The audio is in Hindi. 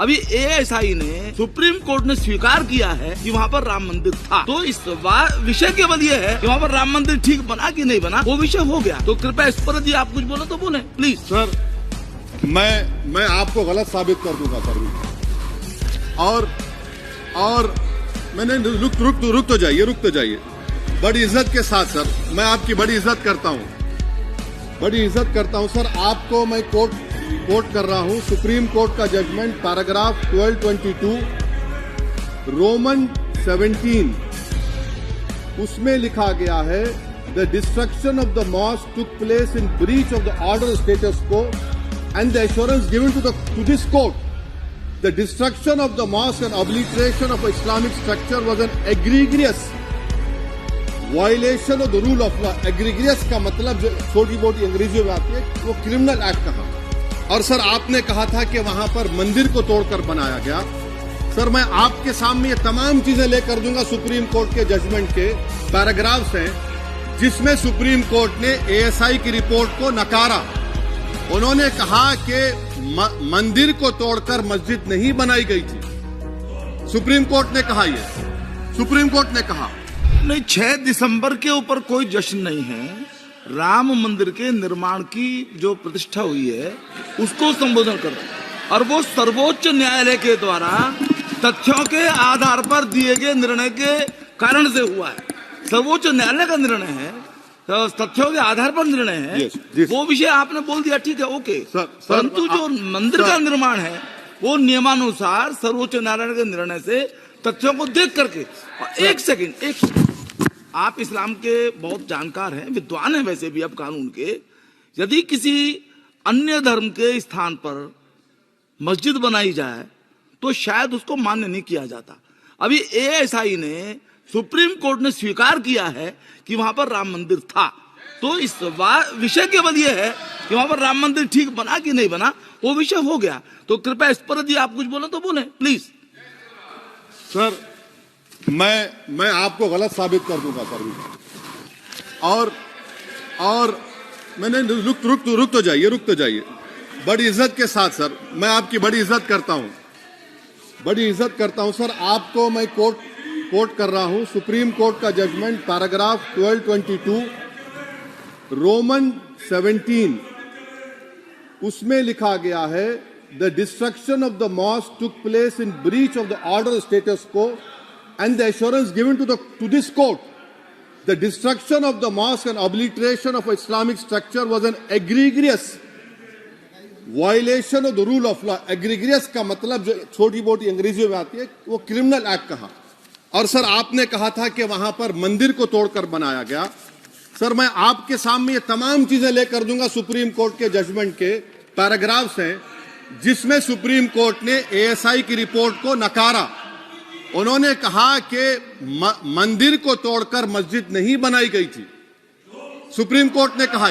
अभी एएसआई ने सुप्रीम कोर्ट ने स्वीकार किया है कि वहाँ पर राम मंदिर था। तो इस विषय केवल ये है कि वहाँ पर राम मंदिर ठीक बना कि नहीं बना, वो विषय हो गया। तो कृपया इस पर जी आप कुछ बोलो तो बोले प्लीज। सर मैं आपको गलत साबित कर दूंगा सर। और मैंने रुक तो जाइए बड़ी इज्जत के साथ सर, मैं आपकी बड़ी इज्जत करता हूं सर। आपको मैं कोट कर रहा हूं सुप्रीम कोर्ट का जजमेंट पैराग्राफ 1222 रोमन 17, उसमें लिखा गया है the destruction of the mosque took place in breach of the order status को and the assurance given to this court the destruction of the mosque and obliteration of Islamic structure was an egregious violation of the rule of law. Egregious का मतलब जो छोटी मोटी अंग्रेजी में आती है वो क्रिमिनल एक्ट कहा। और सर आपने कहा था कि वहां पर मंदिर को तोड़कर बनाया गया। सर मैं आपके सामने ये तमाम चीजें लेकर दूंगा, सुप्रीम कोर्ट के जजमेंट के पैराग्राफ्स हैं जिसमें सुप्रीम कोर्ट ने एएसआई की रिपोर्ट को नकारा। उन्होंने कहा कि मंदिर को तोड़कर मस्जिद नहीं बनाई गई थी। सुप्रीम कोर्ट ने कहा नहीं, 6 दिसंबर के ऊपर कोई जश्न नहीं है। राम मंदिर के निर्माण की जो प्रतिष्ठा हुई है उसको संबोधन कर रहे हैं और वो सर्वोच्च न्यायालय के द्वारा तथ्यों के आधार पर दिए गए निर्णय के कारण से हुआ है। सर्वोच्च न्यायालय का निर्णय है, तो तथ्यों के आधार पर निर्णय है। वो विषय आपने बोल दिया, ठीक है, ओके। परंतु जो मंदिर का निर्माण है वो नियमानुसार सर्वोच्च न्यायालय के निर्णय से तथ्यों को देख करके। एक सेकंड, आप इस्लाम के बहुत जानकार हैं, विद्वान हैं वैसे भी अब कानून के। यदि किसी अन्य धर्म के स्थान पर मस्जिद बनाई जाए तो शायद उसको मान्य नहीं किया जाता। अभी एएसआई ने सुप्रीम कोर्ट ने स्वीकार किया है कि वहां पर राम मंदिर था। तो इस विषय केवल ये है कि वहां पर राम मंदिर ठीक बना कि नहीं बना, वो विषय हो गया। तो कृपया इस पर यदि आप कुछ बोले तो बोले प्लीज। सर मैं आपको गलत साबित कर दूंगा सर। और मैंने रुक तो जाइए बड़ी इज्जत के साथ सर, मैं आपकी बड़ी इज्जत करता हूं सर। आपको मैं कोट कर रहा हूं सुप्रीम कोर्ट का जजमेंट पैराग्राफ 1222 रोमन 17, उसमें लिखा गया है the destruction of the mosque took place in breach of the order status को and the assurance given to this court the destruction of the mosque and obliteration of Islamic structure was an egregious violation of the rule of law। egregious का मतलब जो छोटी मोटी अंग्रेजी में आती है वो क्रिमिनल एक्ट कहा। और सर आपने कहा था कि वहां पर मंदिर को तोड़कर बनाया गया। सर मैं आपके सामने ये तमाम चीजें लेकर दूंगा, सुप्रीम कोर्ट के जजमेंट के पैराग्राफ्स हैं जिसमें सुप्रीम कोर्ट ने एएसआई की रिपोर्ट को नकारा। उन्होंने कहा कि मंदिर को तोड़कर मस्जिद नहीं बनाई गई थी। सुप्रीम कोर्ट ने कहा